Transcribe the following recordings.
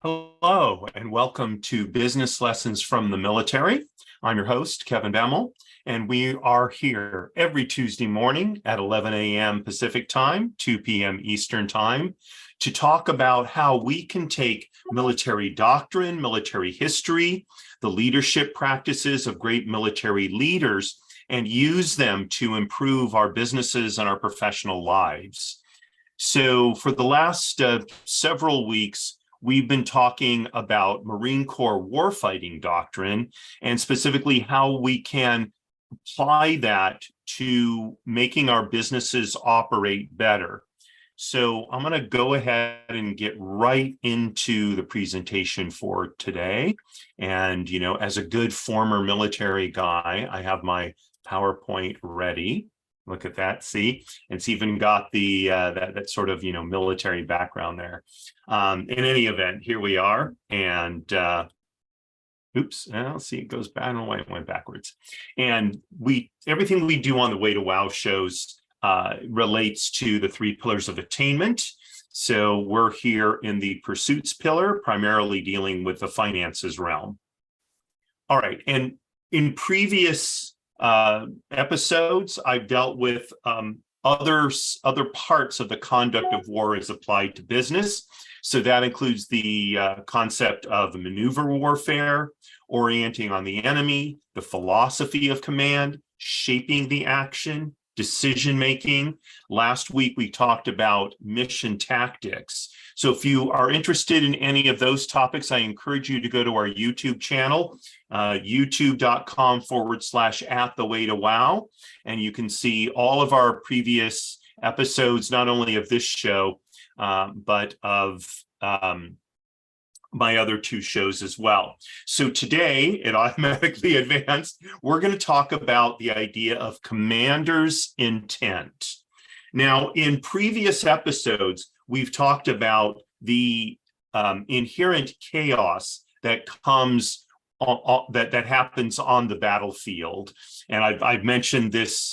Hello, and welcome to Business Lessons from the Military. I'm your host, Kevin Bemmel, and we are here every Tuesday morning at 11 a.m. Pacific Time, 2 p.m. Eastern Time, to talk about how we can take military doctrine, military history, the leadership practices of great military leaders, and use them to improve our businesses and our professional lives. So for the last several weeks, we've been talking about Marine Corps warfighting doctrine and specifically how we can apply that to making our businesses operate better. So I'm going to go ahead and get right into the presentation for today. And, as a good former military guy, I have my PowerPoint ready. Look at that, see? It's even got the that sort of military background there. In any event, here we are, and oops, let's see, it goes back. I don't know why it went backwards. And everything we do on the Way to Wow shows relates to the three pillars of attainment. So we're here in the pursuits pillar, primarily dealing with the finances realm. All right, and in previous episodes, I've dealt with other parts of the conduct of war as applied to business. So that includes the concept of maneuver warfare, orienting on the enemy, the philosophy of command, shaping the action, decision making. Last week, we talked about mission tactics. So if you are interested in any of those topics, I encourage you to go to our YouTube channel, youtube.com/@thewaytowow, and you can see all of our previous episodes, not only of this show, but of my other two shows as well. So today, at Automatically Advanced, we're going to talk about the idea of commander's intent. Now, in previous episodes, we've talked about the inherent chaos that comes that happens on the battlefield, and I've mentioned this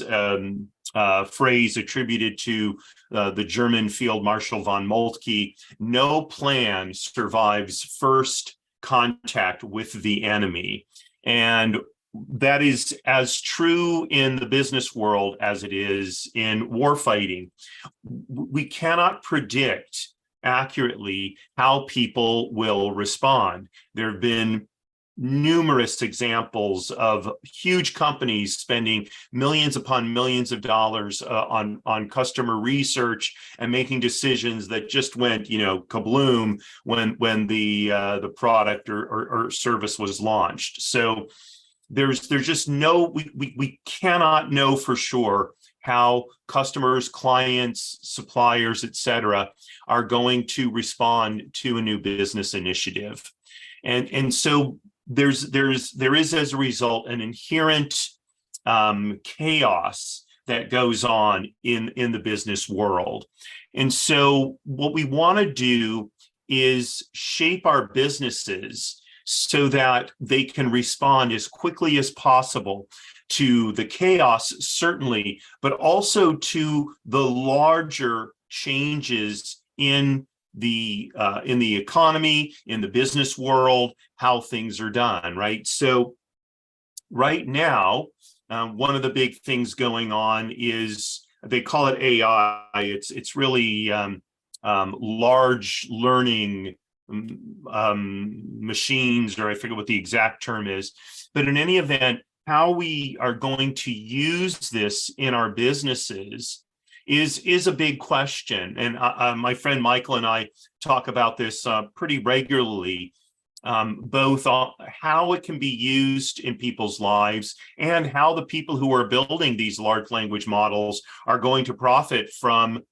phrase attributed to the German Field Marshal von Moltke: "No plan survives first contact with the enemy," and that is as true in the business world as it is in warfighting. We cannot predict accurately how people will respond. There have been numerous examples of huge companies spending millions upon millions of dollars on customer research and making decisions that just went, kabloom when the product or service was launched. So there's just we cannot know for sure how customers, clients, suppliers, et cetera, are going to respond to a new business initiative. And so there is, as a result, an inherent chaos that goes on in the business world. And so what we want to do is shape our businesses so that they can respond as quickly as possible to the chaos, certainly, but also to the larger changes in the economy, in the business world, how things are done, right? So right now, one of the big things going on is, they call it AI. It's really large learning machines, or I forget what the exact term is. But in any event, how we are going to use this in our businesses is a big question. And my friend Michael and I talk about this pretty regularly, both on how it can be used in people's lives and how the people who are building these large language models are going to profit from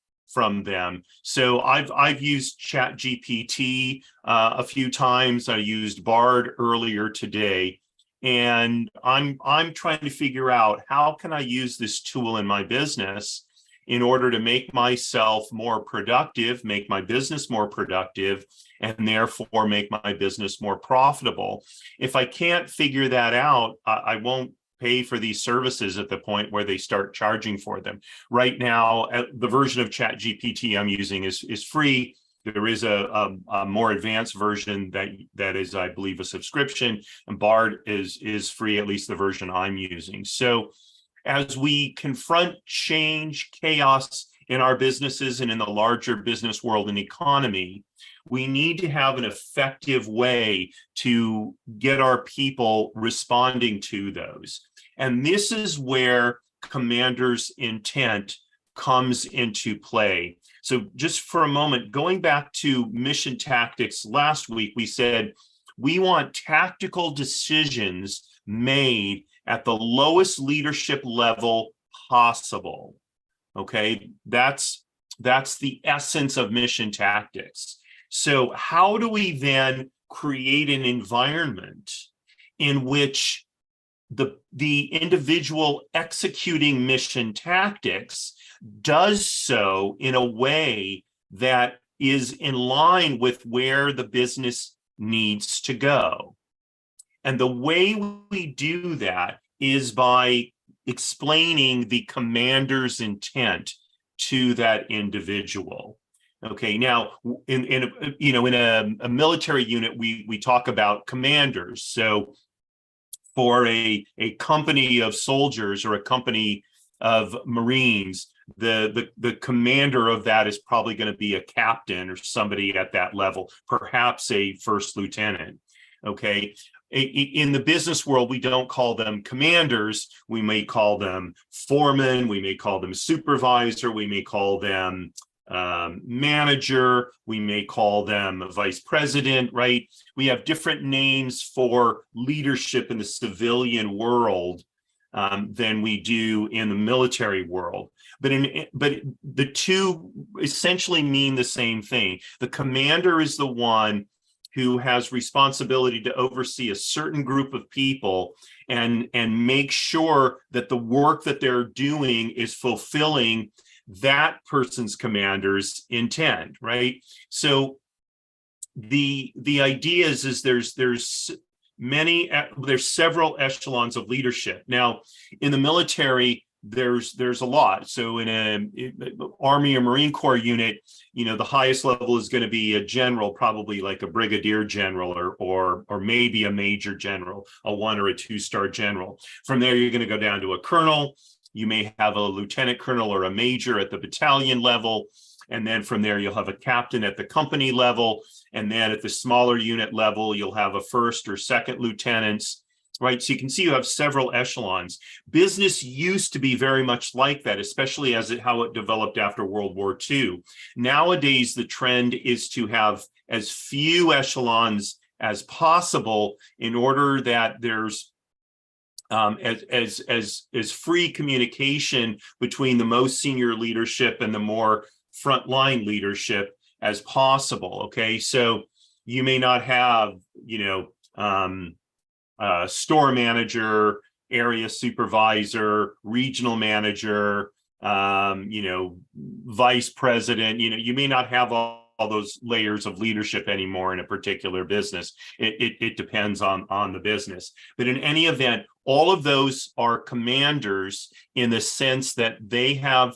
them. So I've used ChatGPT a few times. I used Bard earlier today. And I'm trying to figure out, how can I use this tool in my business in order to make myself more productive, make my business more productive, and therefore make my business more profitable. If I can't figure that out, I won't pay for these services at the point where they start charging for them. Right now, the version of ChatGPT I'm using is free. There is a more advanced version that is, I believe, a subscription, and Bard is free, at least the version I'm using. So as we confront change, chaos in our businesses and in the larger business world and economy, we need to have an effective way to get our people responding to those. And this is where commander's intent comes into play. So just for a moment, going back to mission tactics, last week we said we want tactical decisions made at the lowest leadership level possible. Okay, that's the essence of mission tactics. So how do we then create an environment in which the individual executing mission tactics does so in a way that is in line with where the business needs to go? And the way we do that is by explaining the commander's intent to that individual. Okay, now in a military unit, we talk about commanders. So for a company of soldiers or a company of Marines, the commander of that is probably going to be a captain or somebody at that level, perhaps a first lieutenant. Okay. In the business world, we don't call them commanders. We may call them foreman. We may call them supervisor. We may call them manager. We may call them vice president, right? We have different names for leadership in the civilian world than we do in the military world. But the two essentially mean the same thing. The commander is the one who has responsibility to oversee a certain group of people and make sure that the work that they're doing is fulfilling that person's commander's intent, right? So the idea is there's several echelons of leadership. Now, in the military, there's a lot. So in an Army or Marine Corps unit, the highest level is going to be a general, probably like a brigadier general or maybe a major general, a 1 or a 2-star general. From there, you're going to go down to a colonel. You may have a lieutenant colonel or a major at the battalion level. And then from there, you'll have a captain at the company level. And then at the smaller unit level, you'll have a first or second lieutenants, right? So you can see you have several echelons. Business used to be very much like that, especially how it developed after World War II. Nowadays, the trend is to have as few echelons as possible in order that there's as free communication between the most senior leadership and the more frontline leadership as possible. Okay, so you may not have, store manager, area supervisor, regional manager, vice president. You may not have all those layers of leadership anymore in a particular business. It depends on the business. But in any event, all of those are commanders in the sense that they have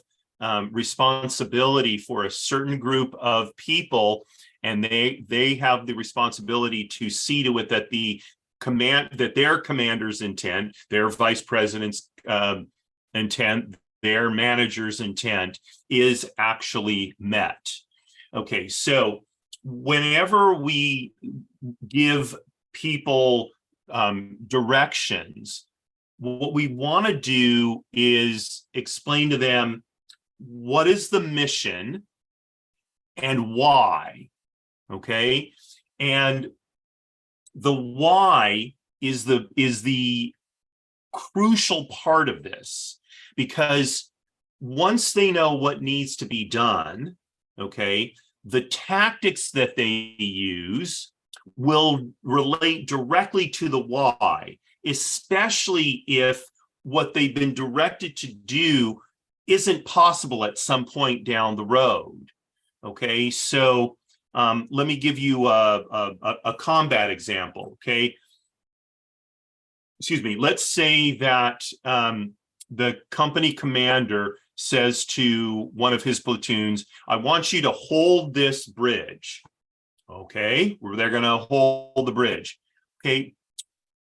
responsibility for a certain group of people, and they have the responsibility to see to it that that their commander's intent, their vice president's intent, their manager's intent is actually met. Okay, so whenever we give people directions, what we want to do is explain to them what is the mission and why. Okay, and the why is the crucial part of this, because once they know what needs to be done, okay, the tactics that they use will relate directly to the why, especially if what they've been directed to do isn't possible at some point down the road. Okay, so let me give you a combat example. Okay, excuse me. Let's say that the company commander says to one of his platoons, I want you to hold this bridge. Okay, they're going to hold the bridge. Okay,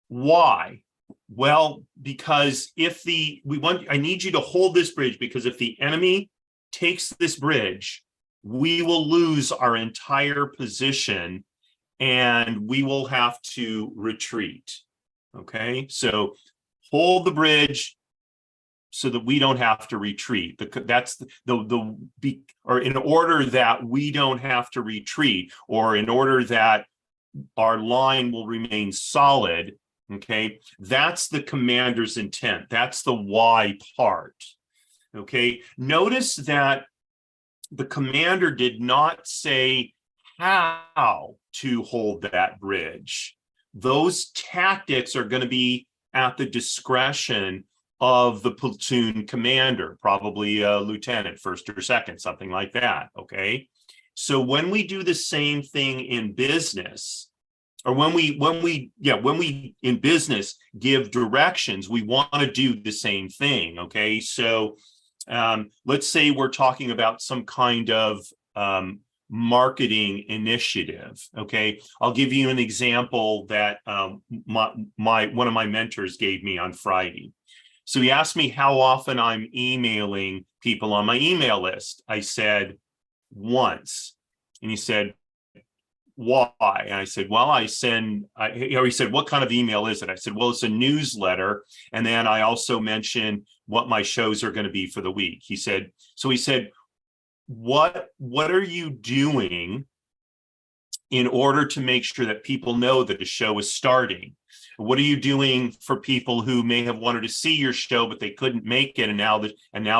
why? Well, because I need you to hold this bridge, because if the enemy takes this bridge, we will lose our entire position and we will have to retreat. Okay, so hold the bridge so that we don't have to retreat. That's or in order that we don't have to retreat, or in order that our line will remain solid. Okay, that's the commander's intent. That's the why part. Okay, notice that the commander did not say how to hold that bridge. Those tactics are going to be at the discretion of the platoon commander, probably a lieutenant, first or second, something like that. Okay, so when we do the same thing in business, or when we in business give directions, we want to do the same thing. Okay, so let's say we're talking about some kind of marketing initiative. Okay, I'll give you an example that one of my mentors gave me on Friday. So he asked me how often I'm emailing people on my email list. I said once, and he said, why? And I said, well, he said, what kind of email is it? I said, well, it's a newsletter. And then I also mentioned what my shows are going to be for the week. He said, what are you doing in order to make sure that people know that a show is starting? What are you doing for people who may have wanted to see your show, but they couldn't make it, and now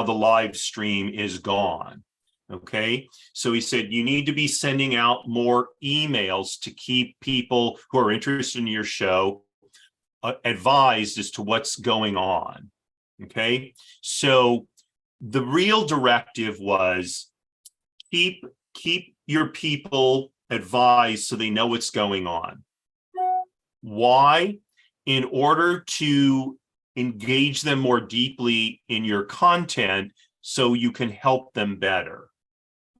the live stream is gone? Okay, so he said, you need to be sending out more emails to keep people who are interested in your show advised as to what's going on. Okay, so the real directive was keep your people advised so they know what's going on. Why? In order to engage them more deeply in your content so you can help them better.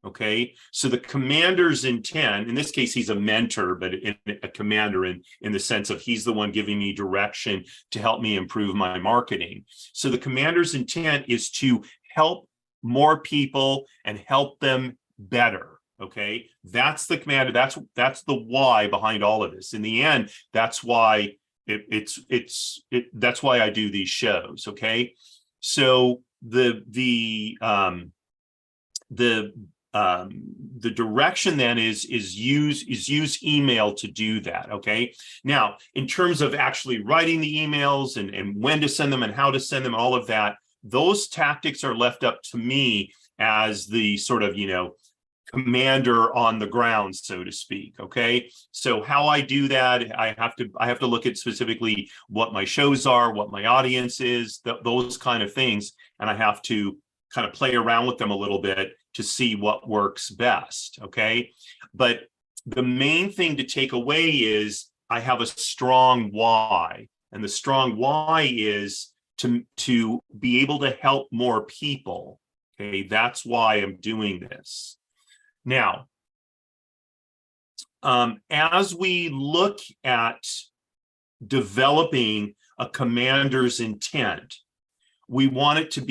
Okay, so the commander's intent, in this case, he's a mentor, but a commander in the sense of he's the one giving me direction to help me improve my marketing. So the commander's intent is to help more people and help them better. Okay, that's the commander. That's the why behind all of this. In the end, that's why that's why I do these shows. Okay, so the direction then is use email to do that. Okay, now in terms of actually writing the emails and when to send them and how to send them, all of that, those tactics are left up to me as the sort of commander on the ground, so to speak. Okay, so how I do that, I have to look at specifically what my shows are, what my audience is, those kind of things, and I have to kind of play around with them a little bit to see what works best. Okay, but the main thing to take away is I have a strong why, and the strong why is to be able to help more people. Okay, that's why I'm doing this. Now, as we look at developing a commander's intent, we want it to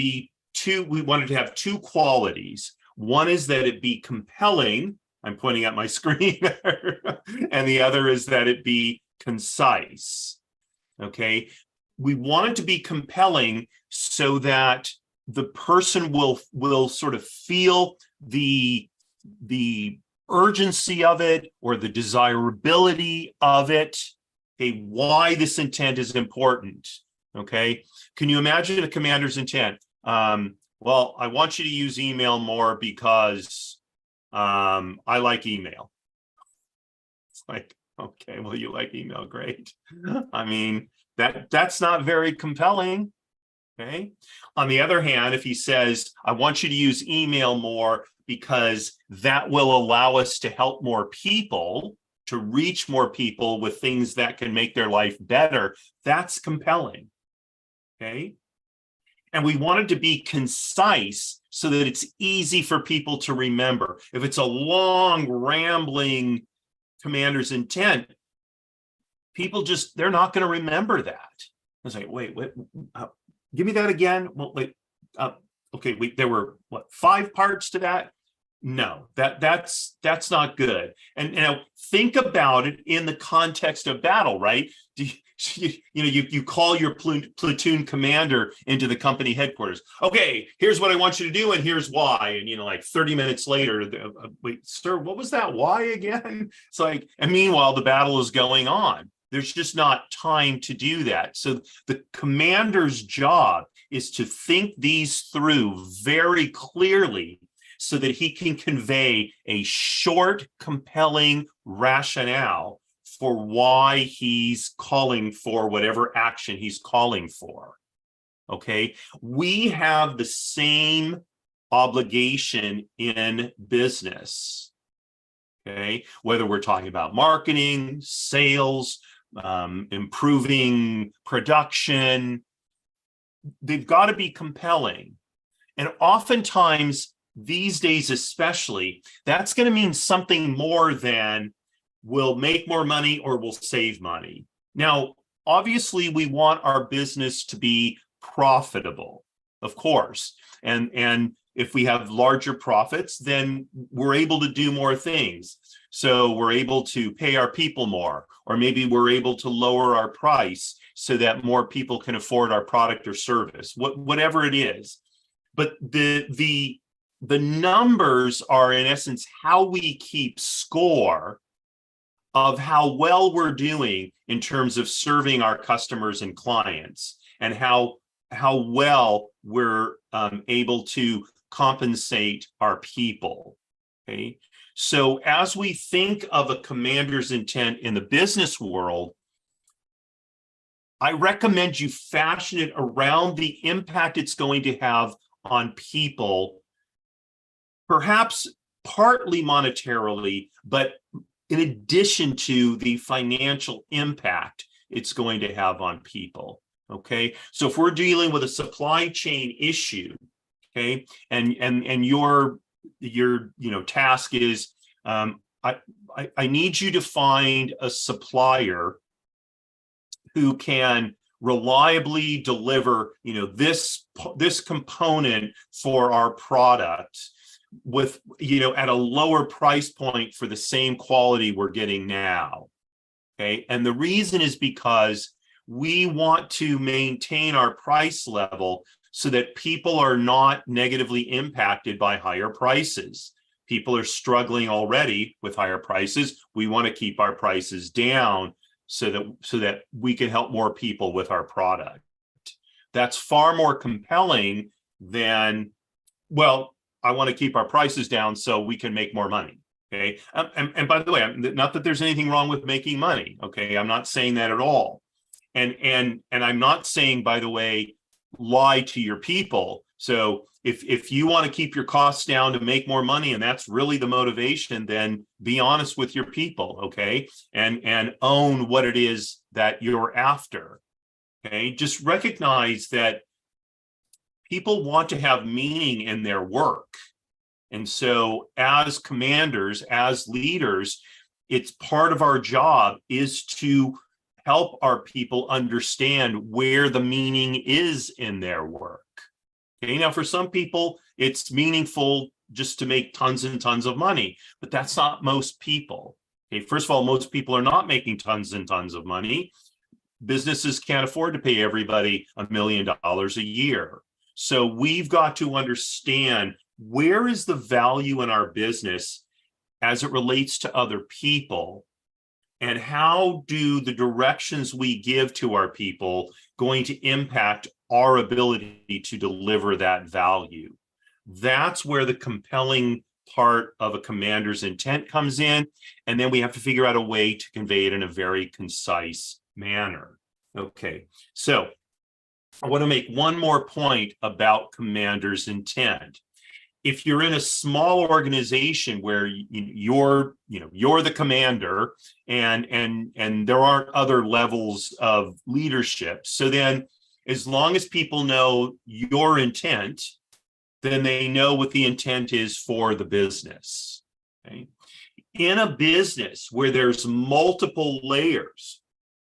have two qualities. One is that it be compelling. I'm pointing at my screen there. And the other is that it be concise. Okay, we want it to be compelling so that the person will sort of feel the urgency of it or the desirability of it. Okay, why this intent is important. Okay, can you imagine a commander's intent? Well, I want you to use email more because I like email. It's like, okay, well, you like email, great. I mean, that's not very compelling. Okay. On the other hand, if he says, I want you to use email more because that will allow us to help more people, to reach more people with things that can make their life better, that's compelling. Okay. And we want it to be concise so that it's easy for people to remember. If it's a long, rambling commander's intent, people they're not going to remember that. I was like, wait, give me that again. Well, wait, okay, there were 5 parts to that? No, that's not good. And think about it in the context of battle, right? You call your platoon commander into the company headquarters. Okay, here's what I want you to do, and here's why. And like 30 minutes later, wait, sir, what was that? Why again? It's like, and meanwhile, the battle is going on. There's just not time to do that. So the commander's job is to think these through very clearly so that he can convey a short, compelling rationale for why he's calling for whatever action he's calling for. Okay, we have the same obligation in business. Okay, whether we're talking about marketing, sales, improving production, they've got to be compelling. And oftentimes, these days especially, that's going to mean something more than we'll make more money or we'll save money. Now, obviously, we want our business to be profitable, of course. And if we have larger profits, then we're able to do more things. So we're able to pay our people more, or maybe we're able to lower our price so that more people can afford our product or service, whatever it is. But the numbers are, in essence, how we keep score of how well we're doing in terms of serving our customers and clients, and how well we're able to compensate our people. Okay, so as we think of a commander's intent in the business world, I recommend you fashion it around the impact it's going to have on people, perhaps partly monetarily, but in addition to the financial impact it's going to have on people. Okay, so if we're dealing with a supply chain issue, okay, and your task is, I need you to find a supplier who can reliably deliver, this component for our product with, at a lower price point for the same quality we're getting now. Okay, and the reason is because we want to maintain our price level so that people are not negatively impacted by higher prices. People are struggling already with higher prices. We want to keep our prices down so that we can help more people with our product. That's far more compelling than, well, I want to keep our prices down so we can make more money. Okay, and by the way, not that there's anything wrong with making money. Okay, I'm not saying that at all. And I'm not saying, by the way, lie to your people. So if you want to keep your costs down to make more money, and that's really the motivation, then be honest with your people, okay? And own what it is that you're after. Okay, just recognize that people want to have meaning in their work. And so as commanders, as leaders, it's part of our job is to help our people understand where the meaning is in their work. Okay, now for some people, it's meaningful just to make tons and tons of money, but that's not most people. Okay, first of all, most people are not making tons and tons of money. Businesses can't afford to pay everybody $1 million a year. So we've got to understand, where is the value in our business as it relates to other people? And how do the directions we give to our people going to impact our ability to deliver that value? That's where the compelling part of a commander's intent comes in. And then we have to figure out a way to convey it in a very concise manner. Okay, so I want to make one more point about commander's intent. If you're in a small organization where you're the commander and there aren't other levels of leadership, so then as long as people know your intent, then they know what the intent is for the business. Okay? In a business where there's multiple layers,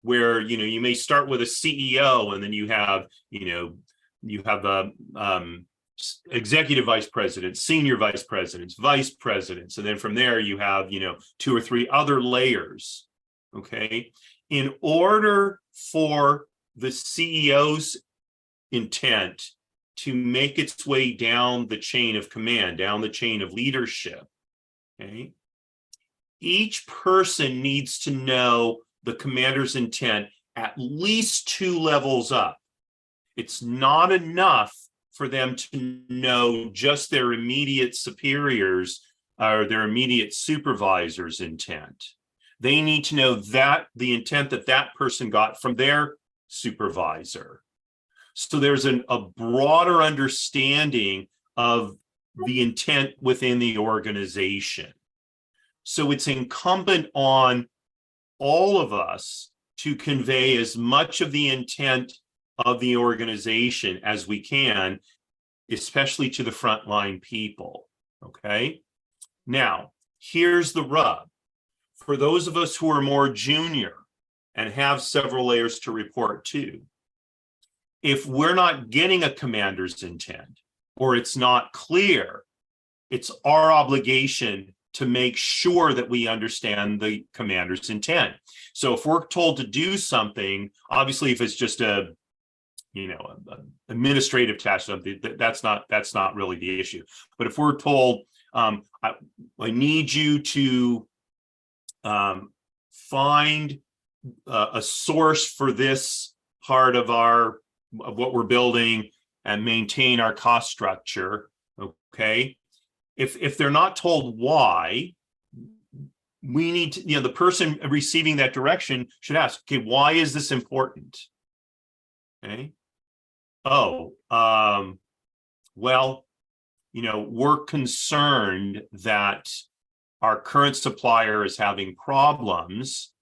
where you may start with a CEO, and then you have the executive vice presidents, senior vice presidents, vice presidents, and then from there you have 2 or 3 other layers. Okay, in order for the CEO's intent to make its way down the chain of command, down the chain of leadership, okay, each person needs to know the commander's intent at least 2 levels up. It's not enough for them to know just their immediate superiors or their immediate supervisor's intent. They need to know that the intent that person got from their supervisor. So there's a broader understanding of the intent within the organization. So it's incumbent on all of us to convey as much of the intent of the organization as we can, especially to the frontline people. Okay. Now, here's the rub. For those of us who are more junior and have several layers to report to, if we're not getting a commander's intent, or it's not clear, it's our obligation to make sure that we understand the commander's intent. So if we're told to do something, obviously if it's just an administrative task, that's not really the issue. But if we're told, I need you to find a source for this part of what we're building and maintain our cost structure, okay? If they're not told why, we need to, the person receiving that direction should ask, okay, why is this important? Okay. Oh, well, we're concerned that our current supplier is having problems,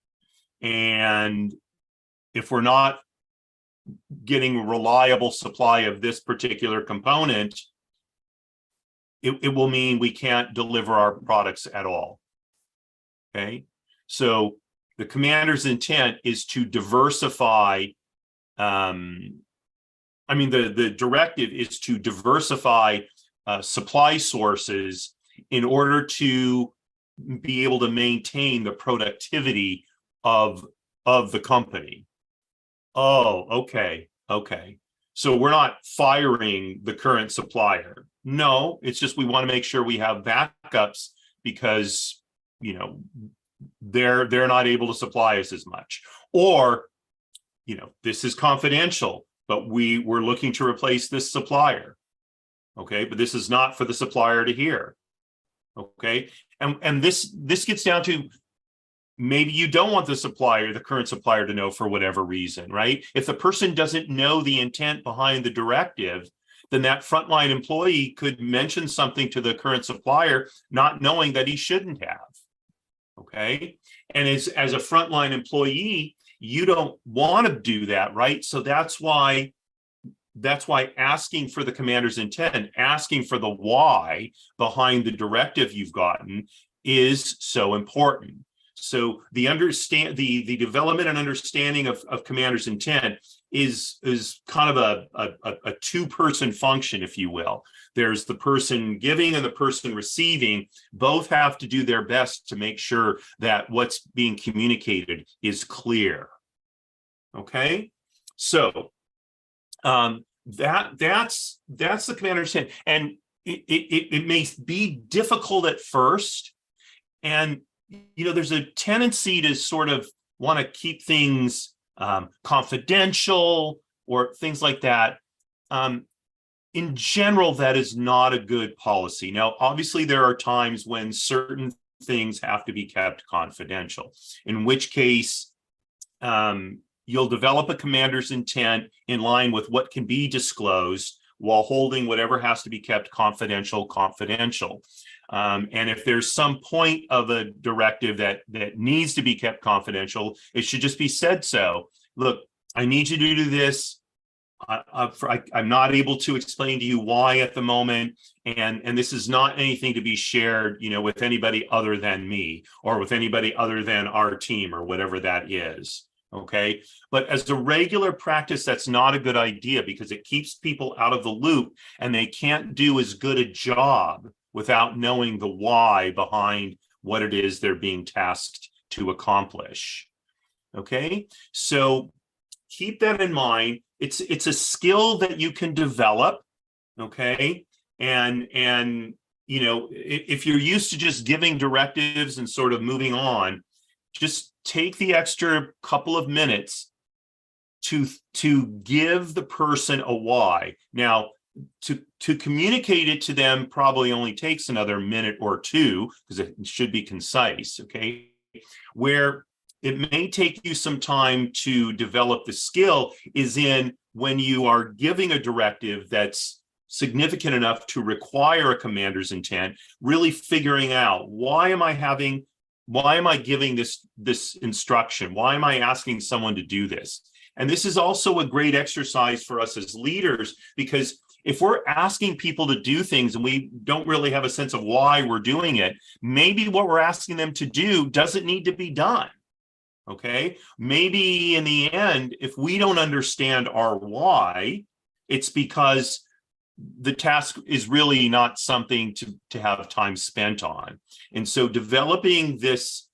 and if we're not getting a reliable supply of this particular component, it will mean we can't deliver our products at all. Okay, so the commander's intent is to diversify. The directive is to diversify supply sources in order to be able to maintain the productivity of the company. Oh, okay. So we're not firing the current supplier. No, it's just we want to make sure we have backups because, they're not able to supply us as much. Or, this is confidential, but we're looking to replace this supplier. Okay, but this is not for the supplier to hear. Okay, and this gets down to, maybe you don't want the current supplier to know for whatever reason, right? If the person doesn't know the intent behind the directive, then that frontline employee could mention something to the current supplier, not knowing that he shouldn't have. Okay. And as a frontline employee, you don't want to do that, right? So that's why asking for the commander's intent, asking for the why behind the directive you've gotten is so important. So the development and understanding of commander's intent is kind of a two-person function, if you will. There's the person giving and the person receiving. Both have to do their best to make sure that what's being communicated is clear. Okay, so that's the commander's intent, and it may be difficult at first, and there's a tendency to sort of want to keep things confidential or things like that. In general, that is not a good policy. Now, obviously, there are times when certain things have to be kept confidential, in which case you'll develop a commander's intent in line with what can be disclosed while holding whatever has to be kept confidential. And if there's some point of a directive that needs to be kept confidential, it should just be said so. Look, I need you to do this. I'm not able to explain to you why at the moment, and this is not anything to be shared, with anybody other than me or with anybody other than our team or whatever that is. Okay, but as a regular practice, that's not a good idea because it keeps people out of the loop, and they can't do as good a job without knowing the why behind what it is they're being tasked to accomplish. Okay, so keep that in mind. It's a skill that you can develop. Okay, and if you're used to just giving directives and sort of moving on, just take the extra couple of minutes to give the person a why. Now, to communicate it to them probably only takes another minute or two because it should be concise. Okay, where it may take you some time to develop the skill is in when you are giving a directive that's significant enough to require a commander's intent, really figuring out why am I giving this instruction? Why am I asking someone to do this? And this is also a great exercise for us as leaders, because if we're asking people to do things and we don't really have a sense of why we're doing it, maybe what we're asking them to do doesn't need to be done. Okay, maybe in the end, if we don't understand our why, it's because the task is really not something to have time spent on. And so developing this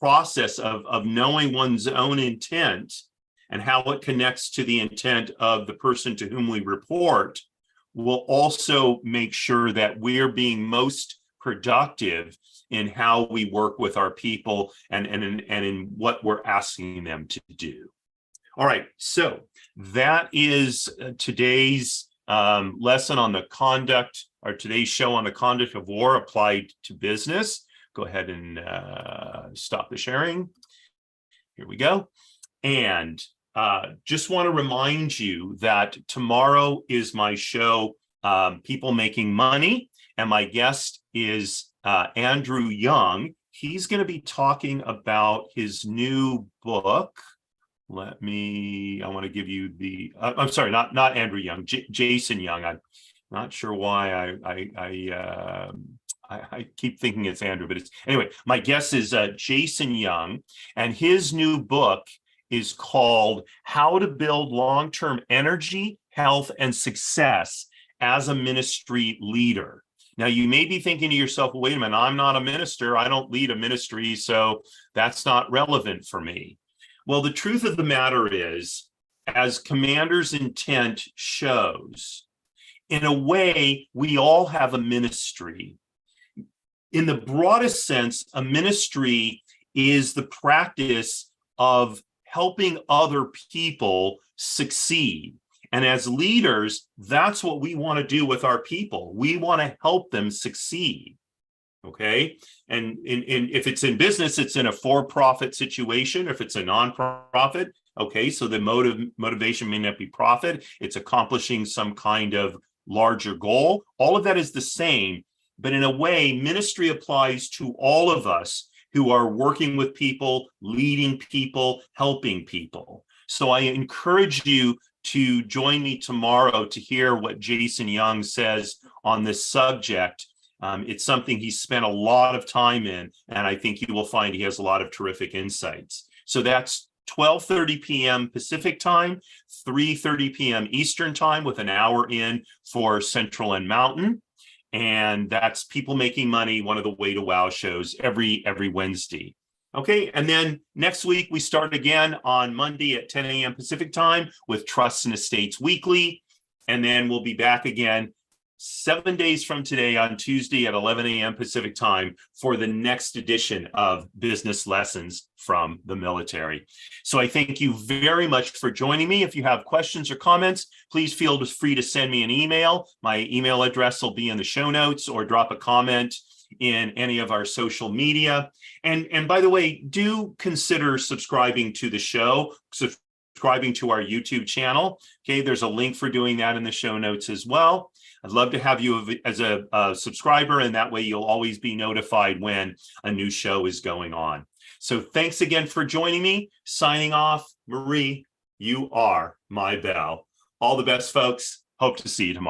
process of knowing one's own intent and how it connects to the intent of the person to whom we report will also make sure that we're being most productive in how we work with our people and in what we're asking them to do. All right, so that is today's lesson on the conduct, or today's show on the conduct of war applied to business. Go ahead and stop the sharing. Here we go. And just want to remind you that tomorrow is my show, People Making Money, and my guest is Andrew Young. He's going to be talking about his new book. I want to give you I'm sorry, not Andrew Young, Jason Young. I'm not sure why I keep thinking it's Andrew, but anyway, my guess is Jason Young, and his new book is called How to Build Long-Term Energy, Health, and Success as a Ministry Leader. Now, you may be thinking to yourself, well, wait a minute, I'm not a minister. I don't lead a ministry, so that's not relevant for me. Well, the truth of the matter is, as Commander's intent shows, in a way, we all have a ministry. In the broadest sense, a ministry is the practice of helping other people succeed. And as leaders, that's what we want to do with our people. We want to help them succeed. Okay. And if it's in business, it's in a for-profit situation. If it's a nonprofit, okay, so the motivation may not be profit. It's accomplishing some kind of larger goal. All of that is the same. But in a way, ministry applies to all of us who are working with people, leading people, helping people. So I encourage you to join me tomorrow to hear what Jason Young says on this subject. It's something he's spent a lot of time in, and I think you will find he has a lot of terrific insights. So that's 12:30 p.m. Pacific time, 3:30 p.m. Eastern time, with an hour in for Central and Mountain. And that's People Making Money, one of the Way to Wow shows every Wednesday. Okay, and then next week we start again on Monday at 10 a.m. Pacific time with Trusts and Estates Weekly. And then we'll be back again 7 days from today on Tuesday at 11 a.m. Pacific time for the next edition of Business Lessons from the Military. So I thank you very much for joining me. If you have questions or comments, please feel free to send me an email. My email address will be in the show notes, or drop a comment in any of our social media. And by the way, do consider subscribing to the show, subscribing to our YouTube channel. Okay, there's a link for doing that in the show notes as well. I'd love to have you as a subscriber, and that way you'll always be notified when a new show is going on. So thanks again for joining me. Signing off, Marie, you are my bell. All the best, folks. Hope to see you tomorrow.